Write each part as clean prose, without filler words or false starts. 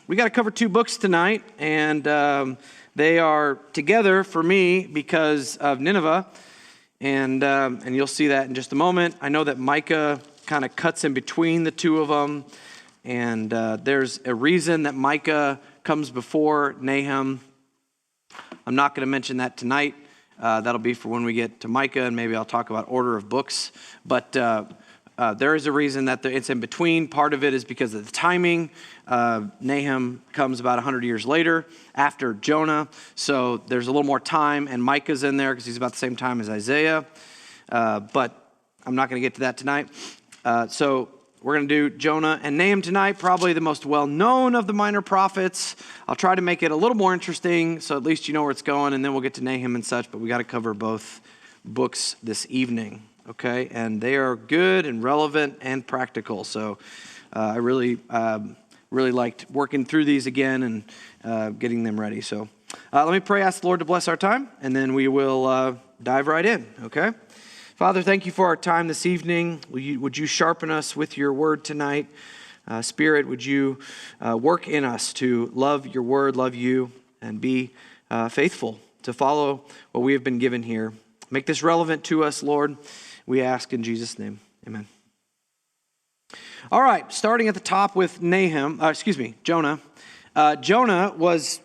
We got to cover two books tonight, and they are together for me because of Nineveh, and you'll see that in just a moment. I know that Micah kind of cuts in between the two of them, and there's a reason that Micah comes before Nahum. I'm not going to mention that tonight. That'll be for when we get to Micah, and maybe I'll talk about order of books. But there is a reason that it's in between. Part of it is because of the timing. Nahum comes about 100 years later after Jonah, so there's a little more time, and Micah's in there because he's about the same time as Isaiah. But I'm not going to get to that tonight. So we're going to do Jonah and Nahum tonight, probably the most well-known of the minor prophets. I'll try to make it a little more interesting, so at least you know where it's going, and then we'll get to Nahum and such, but we got to cover both books this evening, okay? And they are good and relevant and practical, so I really liked working through these again and getting them ready. So let me pray, ask the Lord to bless our time, and then we will dive right in, okay? Father, thank you for our time this evening. Would you sharpen us with your word tonight? Spirit, would you work in us to love your word, love you, and be faithful to follow what we have been given here. Make this relevant to us, Lord. We ask in Jesus' name. Amen. All right, starting at the top with Jonah. Jonah was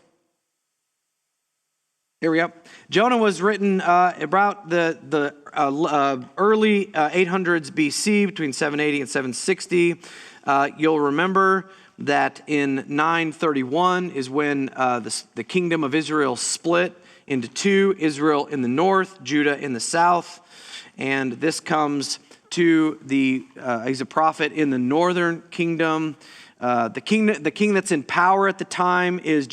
written about the early 800s BC, between 780 and 760. You'll remember that in 931 is when the kingdom of Israel split into two, Israel in the north, Judah in the south. And this comes to he's a prophet in the northern kingdom. The king that's in power at the time is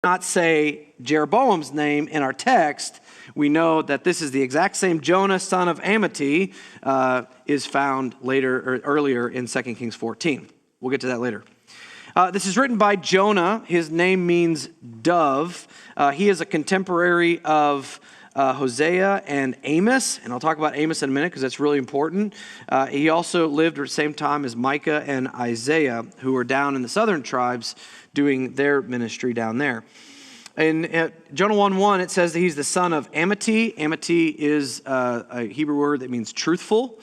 not say Jeroboam's name in our text. We know that this is the exact same Jonah, son of Amittai, is found earlier in 2 Kings 14. We'll get to that later. This is written by Jonah. His name means dove. He is a contemporary of Hosea and Amos, and I'll talk about Amos in a minute because that's really important. He also lived at the same time as Micah and Isaiah, who were down in the southern tribes doing their ministry down there. In Jonah 1:1, it says that he's the son of Amittai. Amittai is a Hebrew word that means truthful.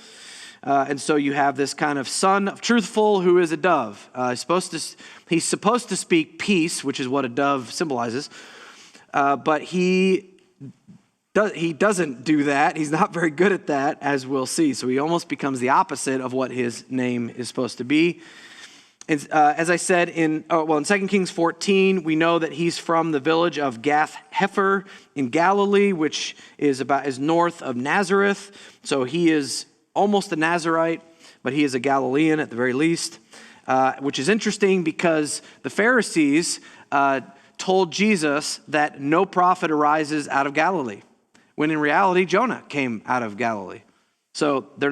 And so you have this kind of son of truthful who is a dove. He's supposed to speak peace, which is what a dove symbolizes. But he doesn't do that. He's not very good at that, as we'll see. So he almost becomes the opposite of what his name is supposed to be. As I said, in 2 Kings 14, we know that he's from the village of Gath-Hepher in Galilee, which is north of Nazareth. So he is almost a Nazarite, but he is a Galilean at the very least, which is interesting because the Pharisees told Jesus that no prophet arises out of Galilee, when in reality, Jonah came out of Galilee. So they're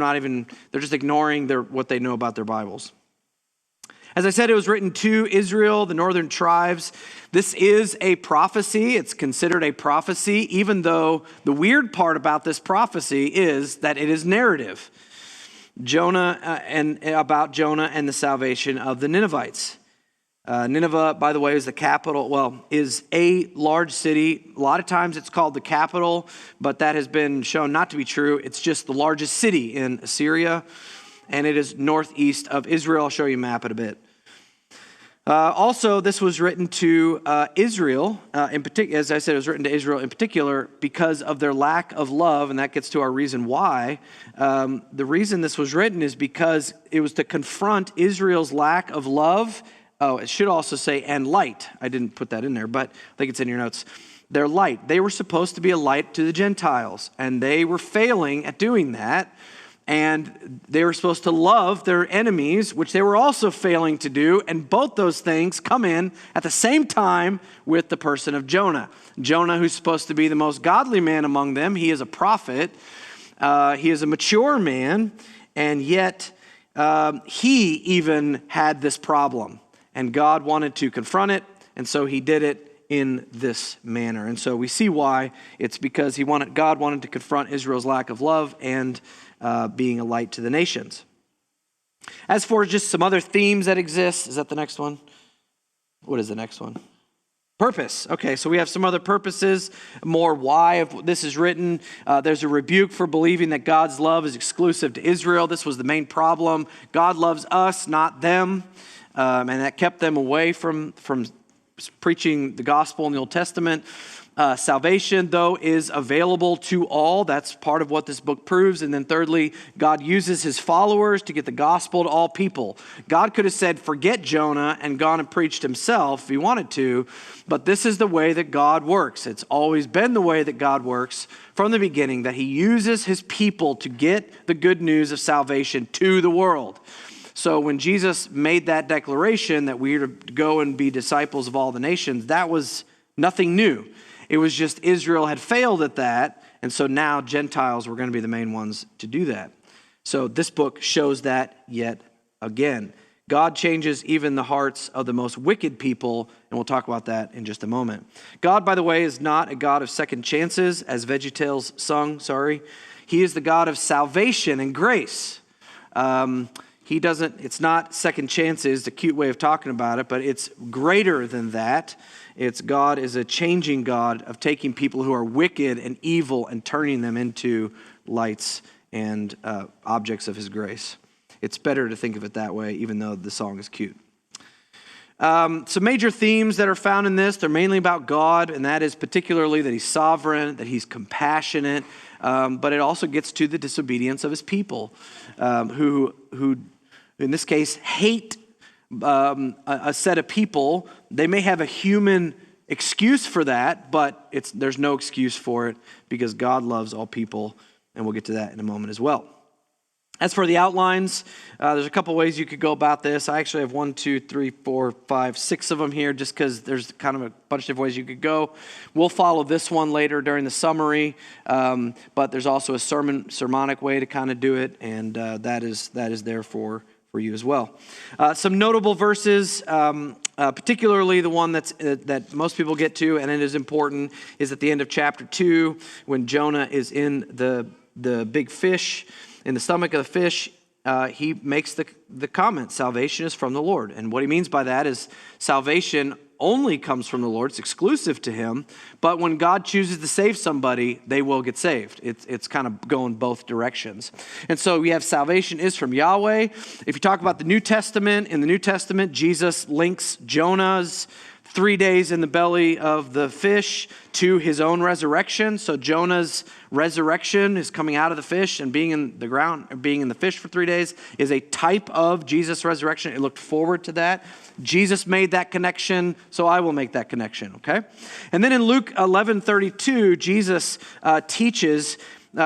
just ignoring what they know about their Bibles. As I said, it was written to Israel, the northern tribes. This is a prophecy. It's considered a prophecy, even though the weird part about this prophecy is that it is narrative. About Jonah and the salvation of the Ninevites. Nineveh, by the way, is is a large city. A lot of times it's called the capital, but that has been shown not to be true. It's just the largest city in Assyria, and it is northeast of Israel. I'll show you a map in a bit. Also, this was written to Israel, in particular. As I said, it was written to Israel in particular because of their lack of love, and that gets to our reason why. The reason this was written is because it was to confront Israel's lack of love. Oh, it should also say, and light. I didn't put that in there, but I think it's in your notes. Their light. They were supposed to be a light to the Gentiles, and they were failing at doing that. and they were supposed to love their enemies, which they were also failing to do. And both those things come in at the same time with the person of Jonah. Jonah, who's supposed to be the most godly man among them, he is a prophet. He is a mature man, and yet he even had this problem. And God wanted to confront it, and so he did it in this manner. And so we see why. It's because God wanted to confront Israel's lack of love and being a light to the nations. As for just some other themes that exist, is that the next one? What is the next one? Purpose. Okay, so we have some other purposes, more why of this is written. There's a rebuke for believing that God's love is exclusive to Israel. This was the main problem. God loves us, not them. And that kept them away from preaching the gospel in the Old Testament. Salvation, though, is available to all. That's part of what this book proves. And then thirdly, God uses his followers to get the gospel to all people. God could have said, forget Jonah, and gone and preached himself if he wanted to. But this is the way that God works. It's always been the way that God works from the beginning, that he uses his people to get the good news of salvation to the world. So when Jesus made that declaration that we are to go and be disciples of all the nations, that was nothing new. It was just Israel had failed at that, and so now Gentiles were going to be the main ones to do that. So this book shows that yet again. God changes even the hearts of the most wicked people, and we'll talk about that in just a moment. God, by the way, is not a God of second chances, as VeggieTales sung, He is the God of salvation and grace. It's not second chances, the cute way of talking about it, but it's greater than that. God is a changing God of taking people who are wicked and evil and turning them into lights and objects of his grace. It's better to think of it that way, even though the song is cute. Some major themes that are found in this, they're mainly about God, and that is particularly that he's sovereign, that he's compassionate, but it also gets to the disobedience of his people, who in this case, hate a set of people. They may have a human excuse for that, but there's no excuse for it because God loves all people, and we'll get to that in a moment as well. As for the outlines, there's a couple ways you could go about this. I actually have 1, 2, 3, 4, 5, 6 of them here just because there's kind of a bunch of different ways you could go. We'll follow this one later during the summary, but there's also a sermonic way to kind of do it, and that is there for you as well. Some notable verses, particularly the one that most people get to, and it is important, is at the end of chapter 2 when Jonah is in the big fish, in the stomach of the fish. He makes the comment, salvation is from the Lord. And what he means by that is salvation only comes from the Lord. It's exclusive to him. But when God chooses to save somebody, they will get saved. It's kind of going both directions. And so we have salvation is from Yahweh. If you talk about the New Testament, in the New Testament, Jesus links Jonah's 3 days in the belly of the fish to his own resurrection. So Jonah's resurrection is coming out of the fish and being in the ground, or being in the fish for 3 days is a type of Jesus' resurrection. It looked forward to that. Jesus made that connection, so I will make that connection, okay? And then in Luke 11:32, Jesus teaches,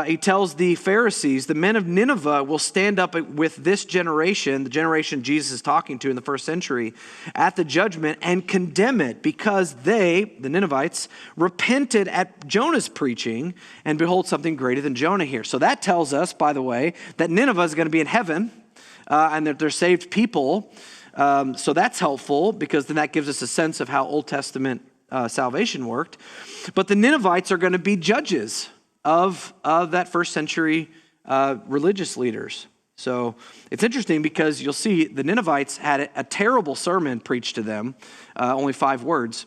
he tells the Pharisees, the men of Nineveh will stand up with this generation, the generation Jesus is talking to in the first century, at the judgment and condemn it because they, the Ninevites, repented at Jonah's preaching, and behold, something greater than Jonah here. So that tells us, by the way, that Nineveh is going to be in heaven and that they're saved people. So that's helpful because then that gives us a sense of how Old Testament salvation worked. But the Ninevites are going to be judges of that first century religious leaders. So it's interesting because you'll see the Ninevites had a terrible sermon preached to them, only 5 words,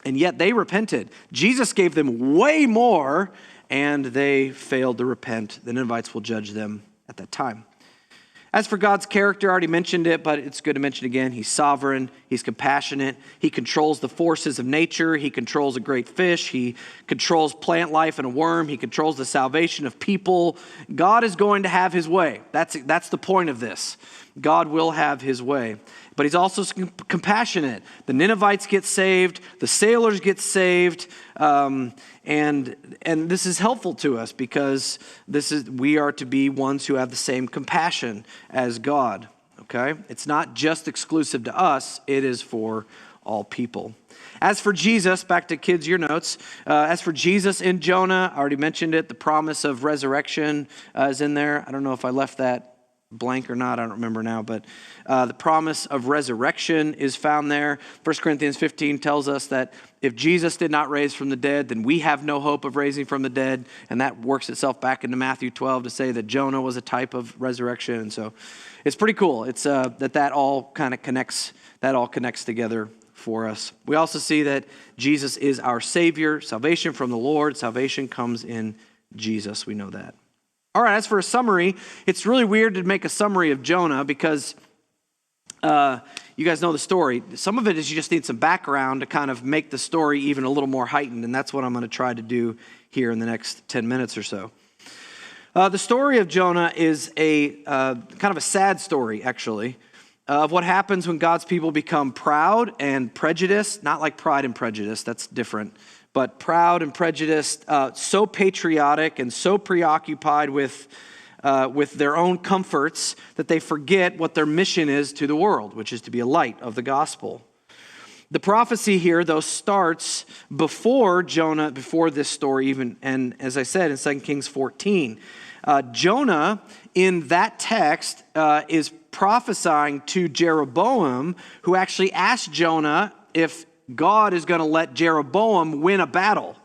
and yet they repented. Jesus gave them way more, and they failed to repent. The Ninevites will judge them at that time. As for God's character, I already mentioned it, but it's good to mention again. He's sovereign. He's compassionate. He controls the forces of nature. He controls a great fish. He controls plant life and a worm. He controls the salvation of people. God is going to have his way. That's the point of this. God will have his way. But he's also compassionate. The Ninevites get saved. The sailors get saved. And this is helpful to us because we are to be ones who have the same compassion as God. Okay? It's not just exclusive to us. It is for all people. As for Jesus, back to kids, your notes. As for Jesus in Jonah, I already mentioned it. The promise of resurrection is in there. I don't know if I left that blank or not. I don't remember now. But the promise of resurrection is found there. 1 Corinthians 15 tells us that if Jesus did not raise from the dead, then we have no hope of raising from the dead. And that works itself back into Matthew 12 to say that Jonah was a type of resurrection. And so it's pretty cool. It's that all kind of connects. That all connects together for us. We also see that Jesus is our Savior. Salvation from the Lord. Salvation comes in Jesus. We know that. All right, as for a summary, it's really weird to make a summary of Jonah because you guys know the story. Some of it is you just need some background to kind of make the story even a little more heightened, and that's what I'm going to try to do here in the next 10 minutes or so. The story of Jonah is a kind of a sad story, actually, of what happens when God's people become proud and prejudiced. Not like Pride and Prejudice, that's different, but proud and prejudiced, so patriotic and so preoccupied with their own comforts that they forget what their mission is to the world, which is to be a light of the gospel. The prophecy here, though, starts before Jonah, before this story even, and as I said in 2 Kings 14. Jonah, in that text, is prophesying to Jeroboam, who actually asked Jonah if God is going to let Jeroboam win a battle.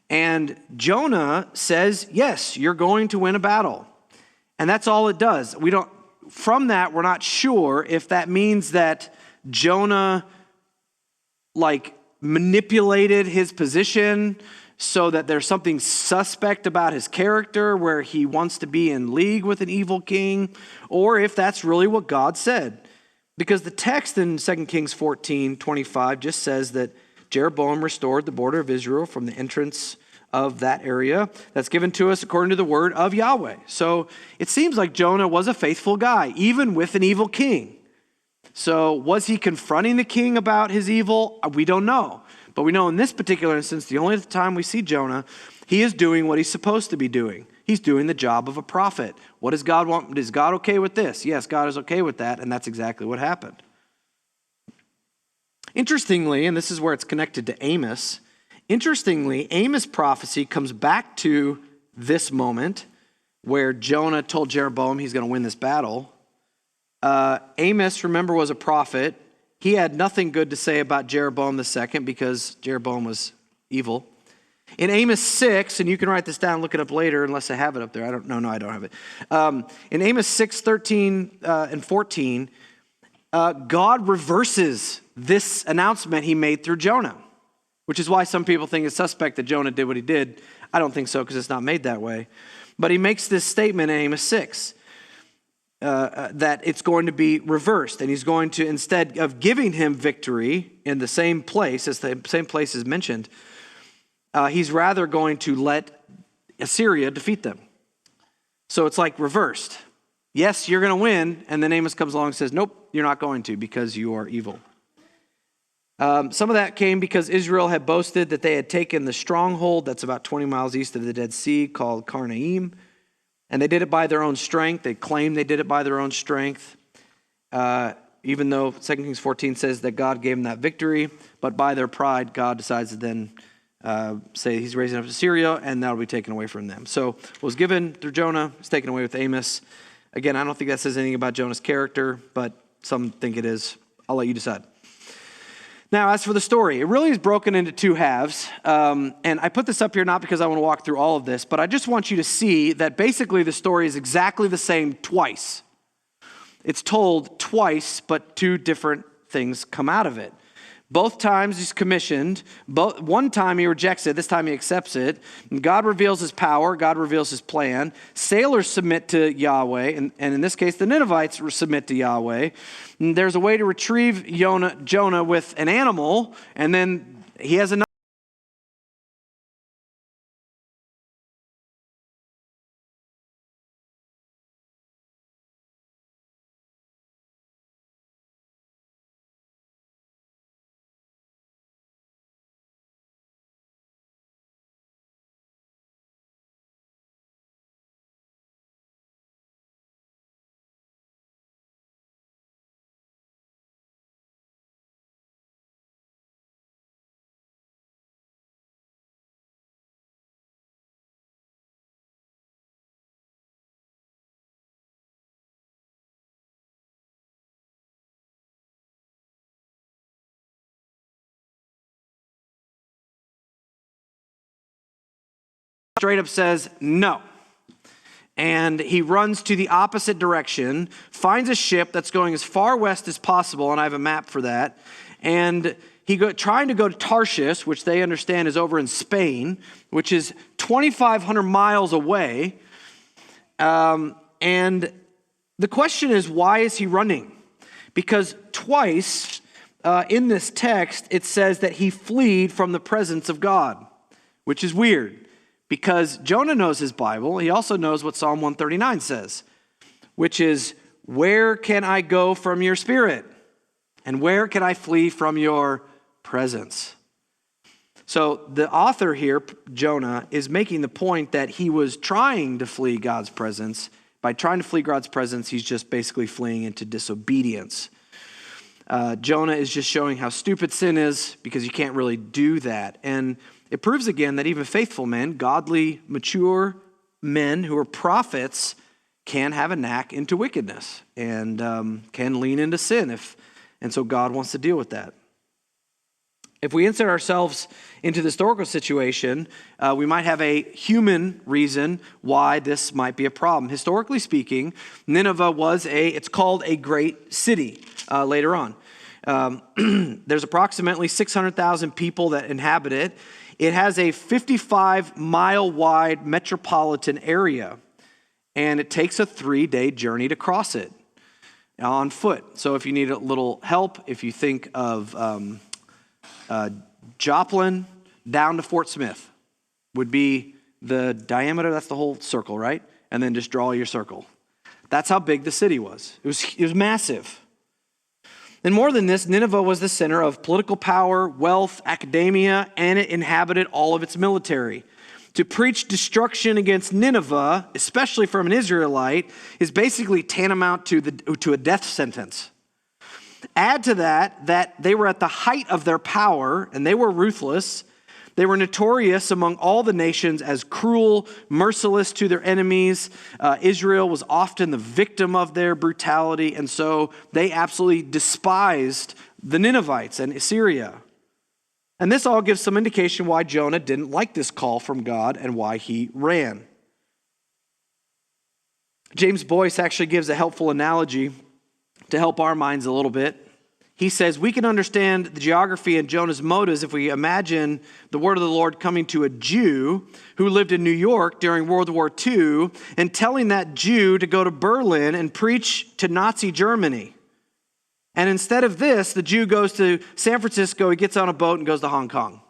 And Jonah says, yes, you're going to win a battle. And that's all it does. From that, we're not sure if that means that Jonah manipulated his position so that there's something suspect about his character where he wants to be in league with an evil king, or if that's really what God said. Because the text in 2 Kings 14:25 just says that Jeroboam restored the border of Israel from the entrance of that area that's given to us according to the word of Yahweh. So it seems like Jonah was a faithful guy, even with an evil king. So was he confronting the king about his evil? We don't know. But we know in this particular instance, the only time we see Jonah, he is doing what he's supposed to be doing. He's doing the job of a prophet. What does God want? Is God okay with this? Yes, God is okay with that, and that's exactly what happened. Interestingly, and this is where it's connected to Amos, Amos' prophecy comes back to this moment where Jonah told Jeroboam he's going to win this battle. Amos, remember, was a prophet. He had nothing good to say about Jeroboam II because Jeroboam was evil. In Amos 6, and you can write this down, look it up later unless I have it up there. I don't have it. In Amos 6, 13 and 14, God reverses this announcement he made through Jonah, which is why some people think it's suspect that Jonah did what he did. I don't think so because it's not made that way. But he makes this statement in Amos 6. That it's going to be reversed, and he's going to, instead of giving him victory in the same place as mentioned, he's rather going to let Assyria defeat them. So it's like reversed. Yes, you're going to win, and then Amos comes along and says, nope, you're not going to because you are evil. Some of that came because Israel had boasted that they had taken the stronghold that's about 20 miles east of the Dead Sea called Karnaim. And they did it by their own strength. They claimed they did it by their own strength, even though 2 Kings 14 says that God gave them that victory. But by their pride, God decides to then say he's raising up Assyria, and that will be taken away from them. So what was given through Jonah is taken away with Amos. Again, I don't think that says anything about Jonah's character, but some think it is. I'll let you decide. Now, as for the story, it really is broken into two halves. And I put this up here not because I want to walk through all of this, but I just want you to see that basically the story is exactly the same twice. It's told twice, but two different things come out of it. Both times he's commissioned. One time he rejects it. This time he accepts it. And God reveals his power. God reveals his plan. Sailors submit to Yahweh. And in this case, the Ninevites submit to Yahweh. And there's a way to retrieve Jonah with an animal. And then he has another. straight up says no. And he runs to the opposite direction, finds a ship that's going as far west as possible, and I have a map for that. And trying to go to Tarshish, which they understand is over in Spain, which is 2,500 miles away. And the question is, why is he running? Because twice in this text, it says that he fled from the presence of God, which is weird. Because Jonah knows his Bible, he also knows what Psalm 139 says, which is, where can I go from your spirit? And where can I flee from your presence? So the author here, Jonah, is making the point that he was trying to flee God's presence. By trying to flee God's presence, he's just basically fleeing into disobedience. Jonah is just showing how stupid sin is, because you can't really do that. And it proves again that even faithful men, godly, mature men who are prophets, can have a knack into wickedness and can lean into sin. And so God wants to deal with that. If we insert ourselves into the historical situation, we might have a human reason why this might be a problem. Historically speaking, Nineveh it's called a great city later on. There's approximately 600,000 people that inhabit it. It has a 55-mile wide metropolitan area, and it takes a 3-day journey to cross it on foot. So if you need a little help, if you think of Joplin down to Fort Smith would be the diameter, that's the whole circle, right? And then just draw your circle. That's how big the city was. It was massive. And more than this, Nineveh was the center of political power, wealth, academia, and it inhabited all of its military. To preach destruction against Nineveh, especially from an Israelite, is basically tantamount to a death sentence. Add to that they were at the height of their power, and they were ruthless. They were notorious among all the nations as cruel, merciless to their enemies. Israel was often the victim of their brutality, and so they absolutely despised the Ninevites and Assyria. And this all gives some indication why Jonah didn't like this call from God and why he ran. James Boyce actually gives a helpful analogy to help our minds a little bit. He says, we can understand the geography and Jonah's motives if we imagine the word of the Lord coming to a Jew who lived in New York during World War II and telling that Jew to go to Berlin and preach to Nazi Germany. And instead of this, the Jew goes to San Francisco, he gets on a boat and goes to Hong Kong.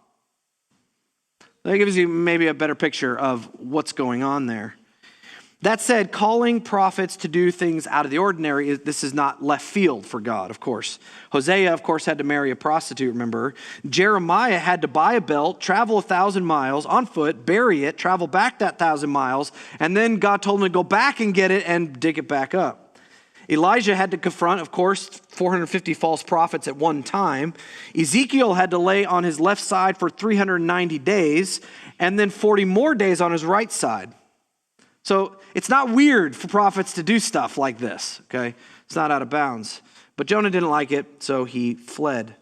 That gives you maybe a better picture of what's going on there. That said, calling prophets to do things out of the ordinary, this is not left field for God, of course. Hosea, of course, had to marry a prostitute, remember. Jeremiah had to buy a belt, travel 1,000 miles on foot, bury it, travel back that 1,000 miles, and then God told him to go back and get it and dig it back up. Elijah had to confront, of course, 450 false prophets at one time. Ezekiel had to lay on his left side for 390 days, and then 40 more days on his right side. So it's not weird for prophets to do stuff like this, okay? It's not out of bounds. But Jonah didn't like it, so he fled.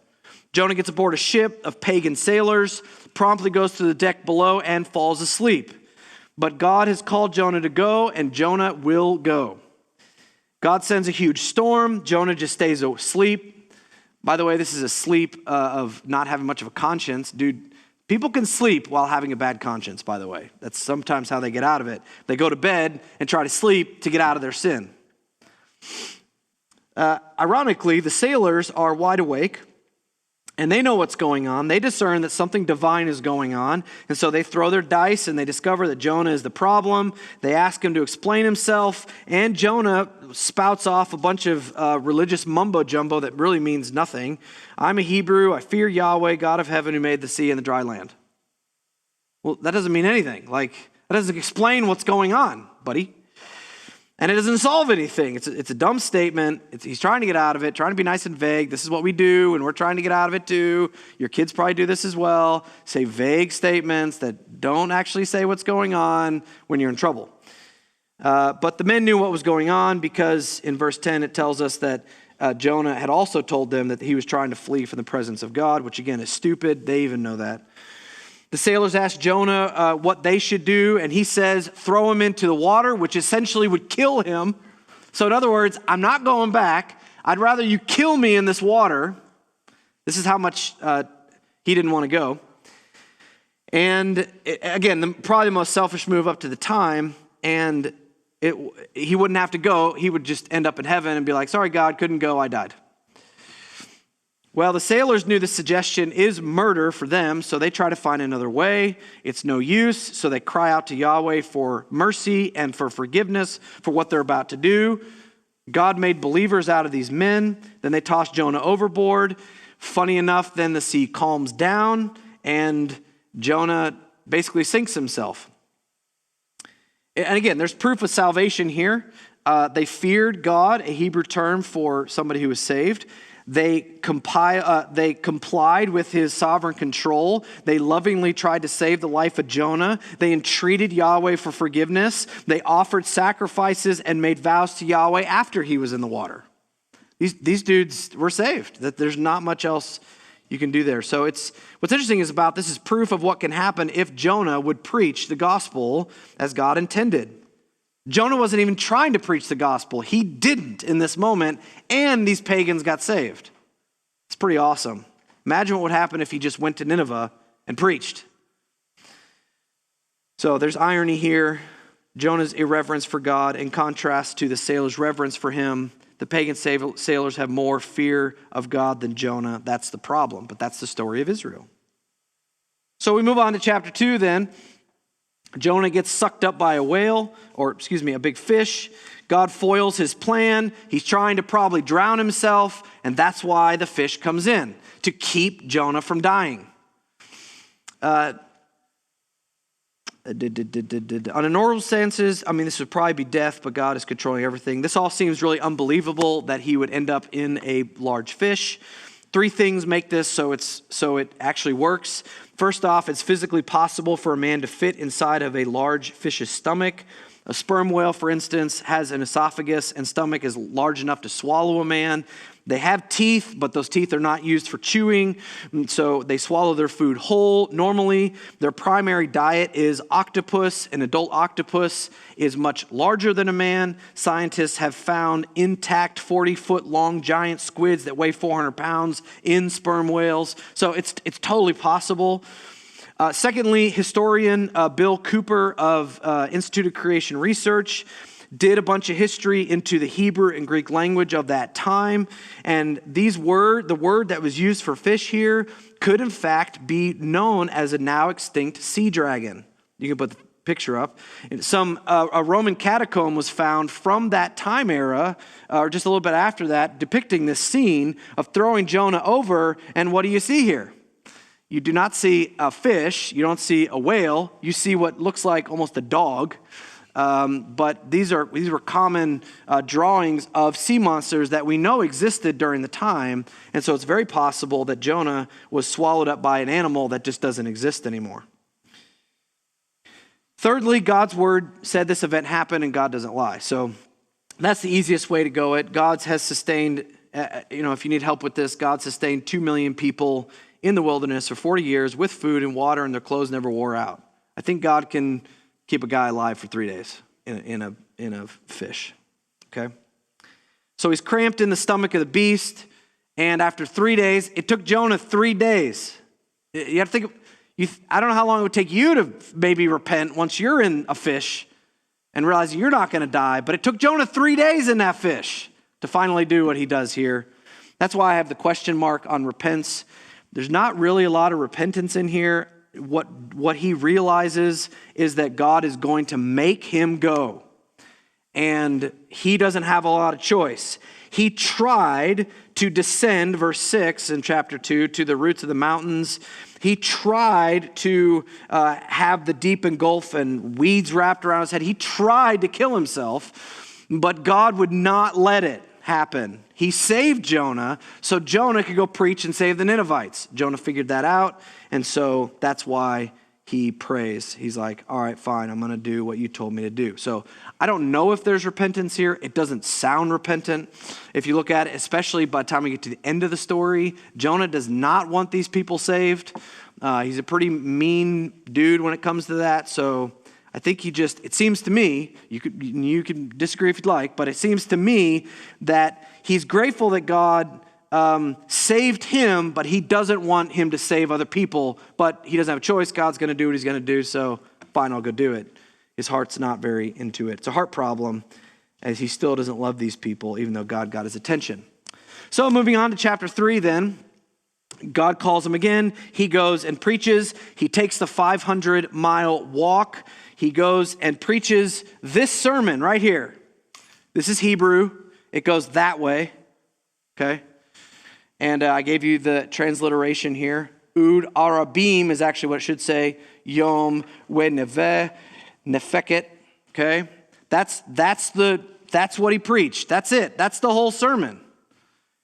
Jonah gets aboard a ship of pagan sailors, promptly goes to the deck below, and falls asleep. But God has called Jonah to go, and Jonah will go. God sends a huge storm. Jonah just stays asleep. By the way, this is a sleep of not having much of a conscience. Dude, people can sleep while having a bad conscience, by the way. That's sometimes how they get out of it. They go to bed and try to sleep to get out of their sin. Ironically, the sailors are wide awake, and they know what's going on. They discern that something divine is going on, and so they throw their dice, and they discover that Jonah is the problem. They ask him to explain himself, and Jonah spouts off a bunch of religious mumbo-jumbo that really means nothing. I'm a Hebrew. I fear Yahweh, God of heaven, who made the sea and the dry land. Well, that doesn't mean anything. That doesn't explain what's going on, buddy. And it doesn't solve anything. It's a dumb statement. He's trying to get out of it, trying to be nice and vague. This is what we do, and we're trying to get out of it too. Your kids probably do this as well. Say vague statements that don't actually say what's going on when you're in trouble. But the men knew what was going on because in verse 10 it tells us that Jonah had also told them that he was trying to flee from the presence of God, which again is stupid. They even know that. The sailors ask Jonah what they should do, and he says, throw him into the water, which essentially would kill him. So in other words, I'm not going back. I'd rather you kill me in this water. This is how much he didn't want to go. And again, probably the most selfish move up to the time, and he wouldn't have to go. He would just end up in heaven and be like, sorry, God, couldn't go, I died. Well, the sailors knew the suggestion is murder for them, so they try to find another way. It's no use, so they cry out to Yahweh for mercy and for forgiveness for what they're about to do. God made believers out of these men. Then they toss Jonah overboard. Funny enough, then the sea calms down, and Jonah basically sinks himself. And again, there's proof of salvation here. They feared God, a Hebrew term for somebody who was saved. They complied with his sovereign control. They lovingly tried to save the life of Jonah. They entreated Yahweh for forgiveness. They offered sacrifices and made vows to Yahweh after he was in the water. These dudes were saved. That there's not much else you can do there. So what's interesting is about this is proof of what can happen if Jonah would preach the gospel as God intended. Jonah wasn't even trying to preach the gospel. He didn't in this moment, and these pagans got saved. It's pretty awesome. Imagine what would happen if he just went to Nineveh and preached. So there's irony here. Jonah's irreverence for God in contrast to the sailors' reverence for him. The pagan sailors have more fear of God than Jonah. That's the problem, but that's the story of Israel. So we move on to chapter 2 then. Jonah gets sucked up by a big fish. God foils his plan. He's trying to probably drown himself, and that's why the fish comes in, to keep Jonah from dying. On a normal senses, this would probably be death, but God is controlling everything. This all seems really unbelievable that he would end up in a large fish. 3 things make this so it actually works. First off, it's physically possible for a man to fit inside of a large fish's stomach. A sperm whale, for instance, has an esophagus and stomach is large enough to swallow a man. They have teeth, but those teeth are not used for chewing, so they swallow their food whole. Normally, their primary diet is octopus. An adult octopus is much larger than a man. Scientists have found intact 40-foot-long giant squids that weigh 400 pounds in sperm whales, so it's totally possible. Secondly, historian Bill Cooper of Institute of Creation Research did a bunch of history into the Hebrew and Greek language of that time, and the word that was used for fish here could in fact be known as a now extinct sea dragon. You can put the picture up. A Roman catacomb was found from that time era, or just a little bit after that, depicting this scene of throwing Jonah over, and what do you see here? You do not see a fish, you don't see a whale, you see what looks like almost a dog. But these were common drawings of sea monsters that we know existed during the time, and so it's very possible that Jonah was swallowed up by an animal that just doesn't exist anymore. Thirdly, God's word said this event happened, and God doesn't lie. So that's the easiest way to go. God has sustained, if you need help with this, God sustained 2 million people in the wilderness for 40 years with food and water, and their clothes never wore out. I think God can keep a guy alive for 3 days in a fish, okay? So he's cramped in the stomach of the beast, and after 3 days, it took Jonah 3 days. You have to think, I don't know how long it would take you to maybe repent once you're in a fish and realize you're not going to die, but it took Jonah 3 days in that fish to finally do what he does here. That's why I have the question mark on repentance. There's not really a lot of repentance in here. What he realizes is that God is going to make him go, and he doesn't have a lot of choice. He tried to descend, verse 6 in chapter 2, to the roots of the mountains. He tried to have the deep engulf and weeds wrapped around his head. He tried to kill himself, but God would not let it happen. He saved Jonah so Jonah could go preach and save the Ninevites. Jonah figured that out, and so that's why he prays. He's like, all right, fine, I'm going to do what you told me to do. So I don't know if there's repentance here. It doesn't sound repentant. If you look at it, especially by the time we get to the end of the story, Jonah does not want these people saved. He's a pretty mean dude when it comes to that. So I think it seems to me, you can disagree if you'd like, but it seems to me that he's grateful that God saved him, but he doesn't want him to save other people. But he doesn't have a choice. God's going to do what he's going to do, so fine, I'll go do it. His heart's not very into it. It's a heart problem, as he still doesn't love these people, even though God got his attention. So moving on to chapter 3 then, God calls him again. He goes and preaches. He takes the 500-mile walk. He goes and preaches this sermon right here. This is Hebrew. It goes that way, okay? And I gave you the transliteration here. Ud Arabim is actually what it should say. Yom Weneveh Nefeket, okay? That's what he preached. That's it. That's the whole sermon.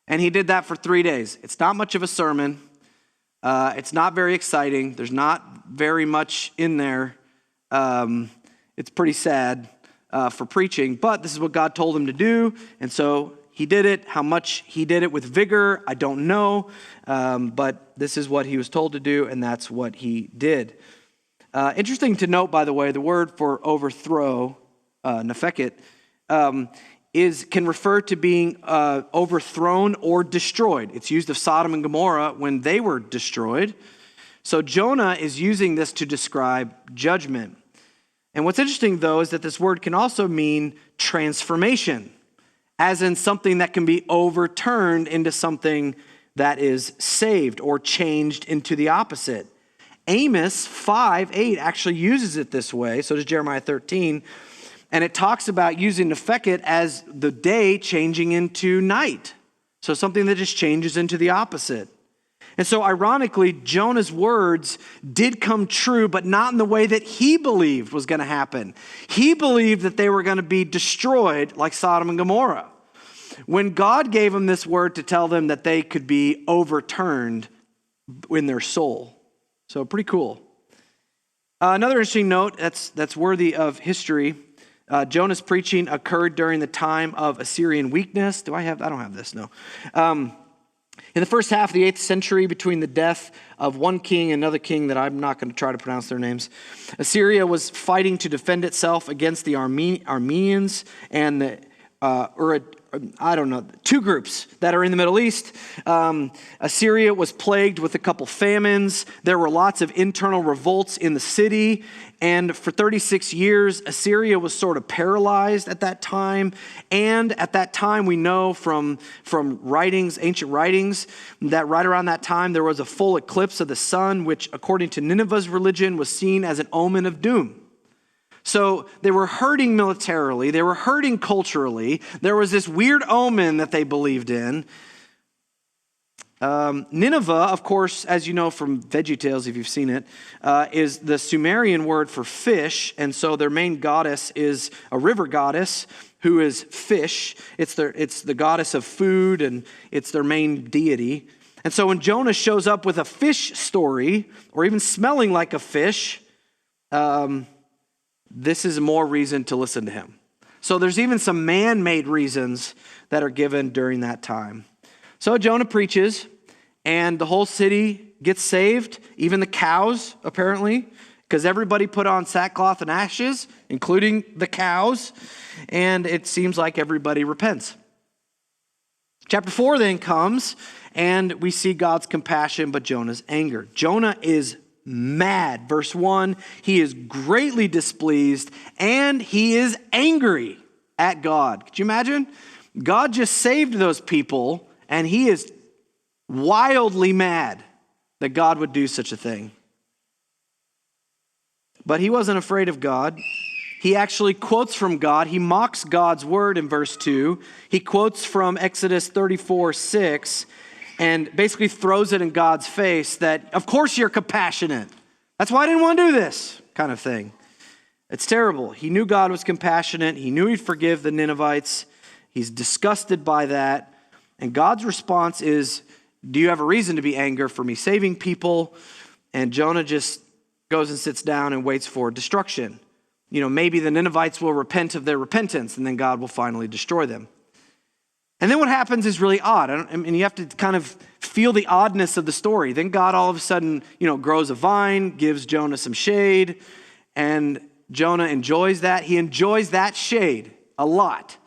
And he did that for 3 days. It's not much of a sermon. It's not very exciting. There's not very much in there. It's pretty sad for preaching, but this is what God told him to do, and so he did it. How much he did it with vigor, I don't know, but this is what he was told to do, and that's what he did. Interesting to note, by the way, the word for overthrow, nefeket, can refer to being overthrown or destroyed. It's used of Sodom and Gomorrah when they were destroyed. So Jonah is using this to describe judgment. And what's interesting, though, is that this word can also mean transformation, as in something that can be overturned into something that is saved or changed into the opposite. Amos 5:8 actually uses it this way, so does Jeremiah 13, and it talks about using nefeket as the day changing into night, so something that just changes into the opposite. And so ironically, Jonah's words did come true, but not in the way that he believed was going to happen. He believed that they were going to be destroyed like Sodom and Gomorrah, when God gave him this word to tell them that they could be overturned in their soul. So pretty cool. Another interesting note that's worthy of history. Jonah's preaching occurred during the time of Assyrian weakness. I don't have this, no. In the first half of the 8th century, between the death of one king and another king that I'm not going to try to pronounce their names, Assyria was fighting to defend itself against the Armenians and the two groups that are in the Middle East. Assyria was plagued with a couple famines. There were lots of internal revolts in the city. And for 36 years, Assyria was sort of paralyzed at that time. And at that time, we know from writings, ancient writings, that right around that time, there was a full eclipse of the sun, which according to Nineveh's religion was seen as an omen of doom. So they were hurting militarily. They were hurting culturally. There was this weird omen that they believed in. Nineveh, of course, as you know from VeggieTales, if you've seen it, is the Sumerian word for fish. And so their main goddess is a river goddess who is fish. It's the goddess of food, and it's their main deity. And so when Jonah shows up with a fish story, or even smelling like a fish, this is more reason to listen to him. So there's even some man-made reasons that are given during that time. So Jonah preaches, and the whole city gets saved, even the cows, apparently, because everybody put on sackcloth and ashes, including the cows, and it seems like everybody repents. Chapter 4 then comes, and we see God's compassion, but Jonah's anger. Jonah is mad. Verse 1, he is greatly displeased, and he is angry at God. Could you imagine? God just saved those people, and he is wildly mad that God would do such a thing. But he wasn't afraid of God. He actually quotes from God. He mocks God's word in verse 2. He quotes from Exodus 34:6 and basically throws it in God's face that, of course you're compassionate. That's why I didn't want to do this, kind of thing. It's terrible. He knew God was compassionate. He knew he'd forgive the Ninevites. He's disgusted by that. And God's response is, do you have a reason to be angry for me saving people? And Jonah just goes and sits down and waits for destruction. Maybe the Ninevites will repent of their repentance, and then God will finally destroy them. And then what happens is really odd. And you have to kind of feel the oddness of the story. Then God all of a sudden, grows a vine, gives Jonah some shade, and Jonah enjoys that. He enjoys that shade a lot.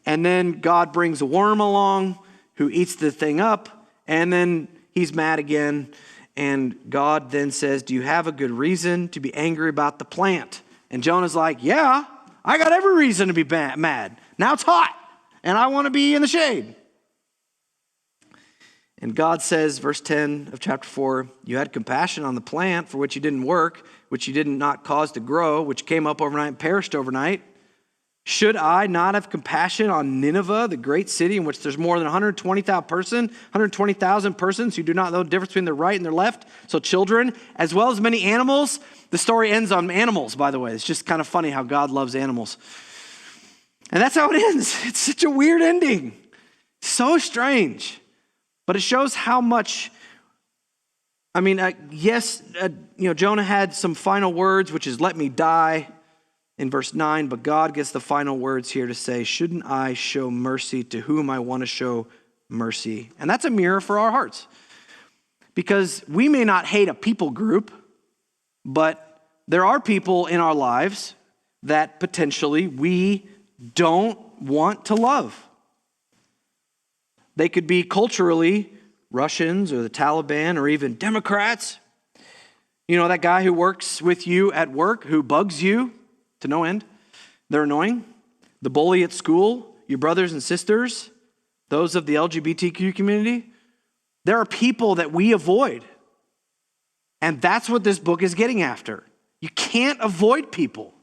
And then God brings a worm along who eats the thing up, and then he's mad again. And God then says, do you have a good reason to be angry about the plant? And Jonah's like, yeah, I got every reason to be mad. Now it's hot, and I want to be in the shade. And God says, verse 10 of chapter 4, you had compassion on the plant for which you didn't work, which you did not cause to grow, which came up overnight and perished overnight. Should I not have compassion on Nineveh, the great city in which there's more than 120,000 persons who do not know the difference between their right and their left? So children, as well as many animals. The story ends on animals, by the way. It's just kind of funny how God loves animals. And that's how it ends. It's such a weird ending. So strange. But it shows how much, Jonah had some final words, which is let me die in verse 9. But God gets the final words here to say, shouldn't I show mercy to whom I want to show mercy? And that's a mirror for our hearts. Because we may not hate a people group, but there are people in our lives that potentially we don't want to love. They could be culturally Russians or the Taliban or even Democrats. That guy who works with you at work who bugs you to no end. They're annoying. The bully at school, your brothers and sisters, those of the LGBTQ community. There are people that we avoid. And that's what this book is getting after. You can't avoid people.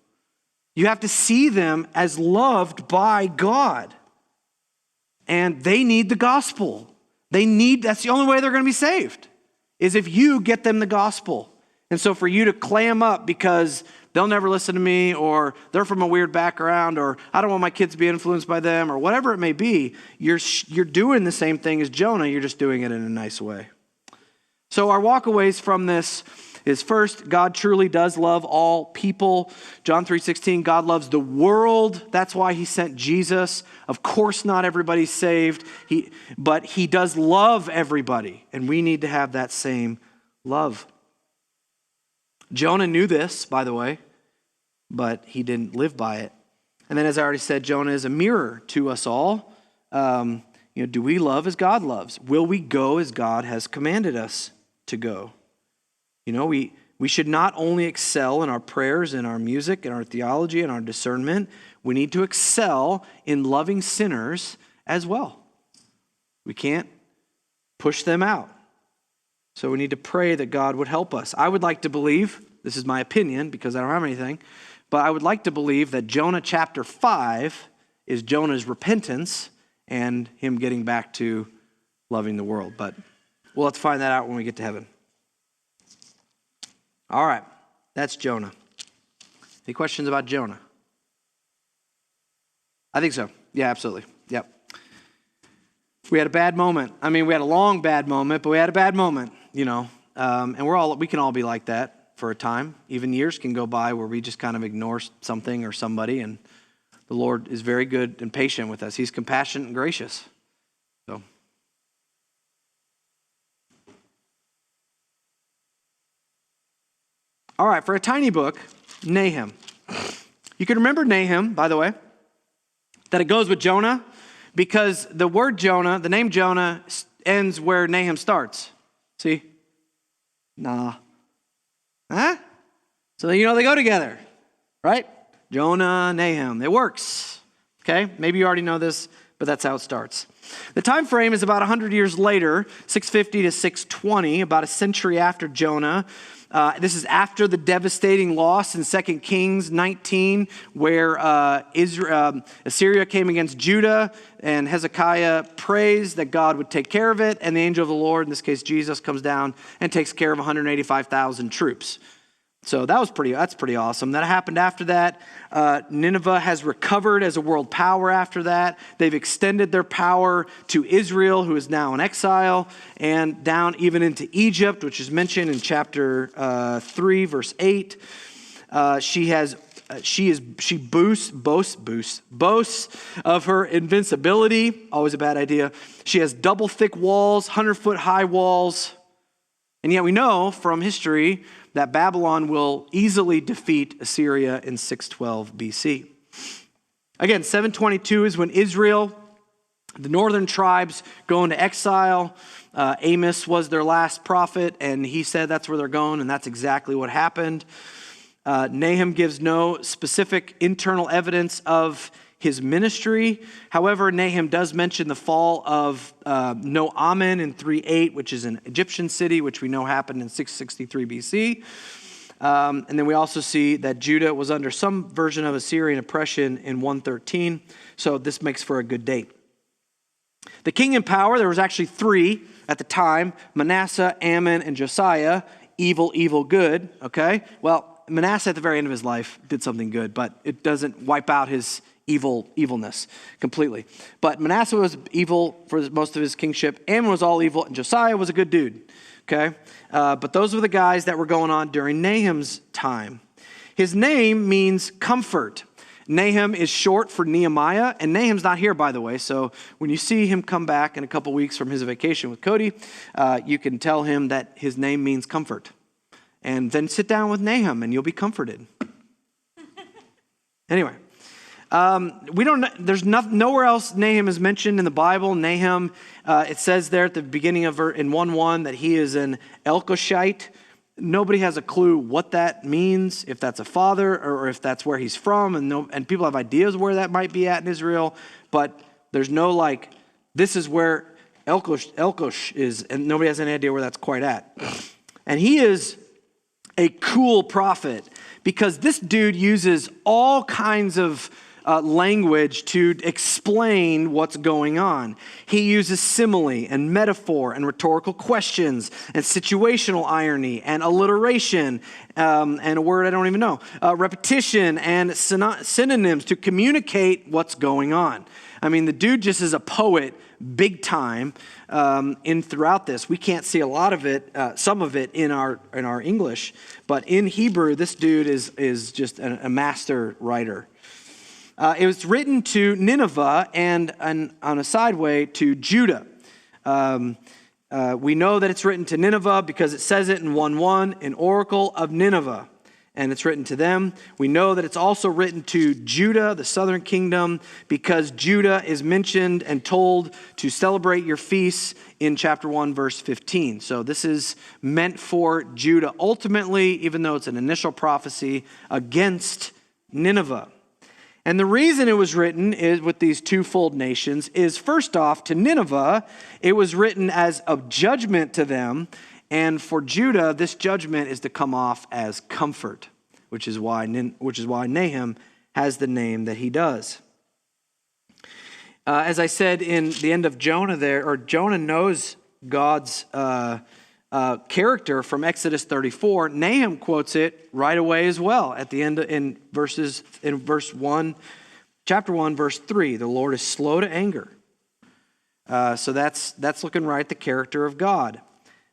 You have to see them as loved by God. And they need the gospel. That's the only way they're going to be saved, is if you get them the gospel. And so for you to clam up because they'll never listen to me, or they're from a weird background, or I don't want my kids to be influenced by them, or whatever it may be, you're doing the same thing as Jonah, you're just doing it in a nice way. So our walkaways from this is first, God truly does love all people. John 3:16, God loves the world. That's why he sent Jesus. Of course, not everybody's saved, but he does love everybody, and we need to have that same love. Jonah knew this, by the way, but he didn't live by it. And then, as I already said, Jonah is a mirror to us all. Do we love as God loves? Will we go as God has commanded us to go? We should not only excel in our prayers and our music and our theology and our discernment. We need to excel in loving sinners as well. We can't push them out. So we need to pray that God would help us. I would like to believe, this is my opinion because I don't have anything, but I would like to believe that Jonah chapter 5 is Jonah's repentance and him getting back to loving the world. But we'll have to find that out when we get to heaven. All right, that's Jonah. Any questions about Jonah? I think so. Yeah, absolutely. Yep. We had a bad moment. We had a long bad moment, but we had a bad moment, and we can all be like that for a time. Even years can go by where we just kind of ignore something or somebody, and the Lord is very good and patient with us. He's compassionate and gracious. So. All right, for a tiny book, Nahum. You can remember Nahum, by the way, that it goes with Jonah, because the word Jonah, the name Jonah, ends where Nahum starts. See? Nah. Huh? So they go together, right? Jonah, Nahum. It works. Okay? Maybe you already know this, but that's how it starts. The time frame is about 100 years later, 650 to 620, about a century after Jonah. This is after the devastating loss in 2 Kings 19, where Assyria came against Judah, and Hezekiah prays that God would take care of it, and the angel of the Lord, in this case Jesus, comes down and takes care of 185,000 troops. So that's pretty awesome. That happened after that. Nineveh has recovered as a world power after that. They've extended their power to Israel, who is now in exile, and down even into Egypt, which is mentioned in chapter 3, verse 8. She has She boasts of her invincibility, always a bad idea. She has double thick walls, 100-foot high walls. And yet we know from history that Babylon will easily defeat Assyria in 612 BC. Again, 722 is when Israel, the northern tribes, go into exile. Amos was their last prophet, and he said that's where they're going, and that's exactly what happened. Nahum gives no specific internal evidence of his ministry. However, Nahum does mention the fall of No Amen in 3:8, which is an Egyptian city, which we know happened in 663 BC. And then we also see that Judah was under some version of Assyrian oppression in 113. So this makes for a good date. The king in power, there was actually three at the time: Manasseh, Ammon, and Josiah. Evil, evil, good. Okay? Well, Manasseh at the very end of his life did something good, but it doesn't wipe out his evilness completely. But Manasseh was evil for most of his kingship. Ammon was all evil, and Josiah was a good dude. Okay? But those were the guys that were going on during Nahum's time. His name means comfort. Nahum is short for Nehemiah, and Nahum's not here, by the way, so when you see him come back in a couple weeks from his vacation with Cody, you can tell him that his name means comfort. And then sit down with Nahum, and you'll be comforted. Anyway. There's nowhere else Nahum is mentioned in the Bible. Nahum, it says there at the beginning of in 1:1 that he is an Elkoshite. Nobody has a clue what that means, if that's a father or if that's where he's from, and people have ideas where that might be at in Israel, but there's no this is where Elkosh is, and nobody has any idea where that's quite at. And he is a cool prophet because this dude uses all kinds of language to explain what's going on. He uses simile and metaphor and rhetorical questions and situational irony and alliteration and a word I don't even know, repetition and synonyms to communicate what's going on. I mean, the dude just is a poet big time throughout this. We can't see a lot of it, some of it in our English, but in Hebrew, this dude is just a master writer. It was written to Nineveh and on a side way to Judah. We know that it's written to Nineveh because it says it in 1:1, an oracle of Nineveh, and it's written to them. We know that it's also written to Judah, the southern kingdom, because Judah is mentioned and told to celebrate your feasts in chapter 1, verse 15. So this is meant for Judah ultimately, even though it's an initial prophecy against Nineveh. And the reason it was written is with these twofold nations is, first off, to Nineveh, it was written as a judgment to them. And for Judah, this judgment is to come off as comfort, which is why Nahum has the name that he does. As I said in the end of Jonah Jonah knows God's character from Exodus 34. Nahum quotes it right away as well at the end in verse 1, chapter 1, verse 3. The Lord is slow to anger. So that's looking right at the character of God.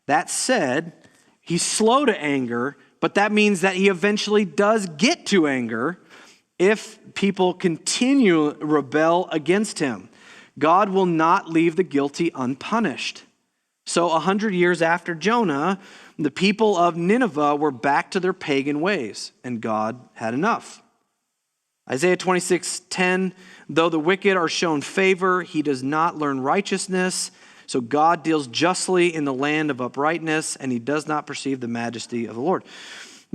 That said, he's slow to anger, but that means that he eventually does get to anger if people continue to rebel against him. God will not leave the guilty unpunished. So 100 years after Jonah, the people of Nineveh were back to their pagan ways, and God had enough. Isaiah 26:10, though the wicked are shown favor, he does not learn righteousness. So God deals justly in the land of uprightness, and he does not perceive the majesty of the Lord.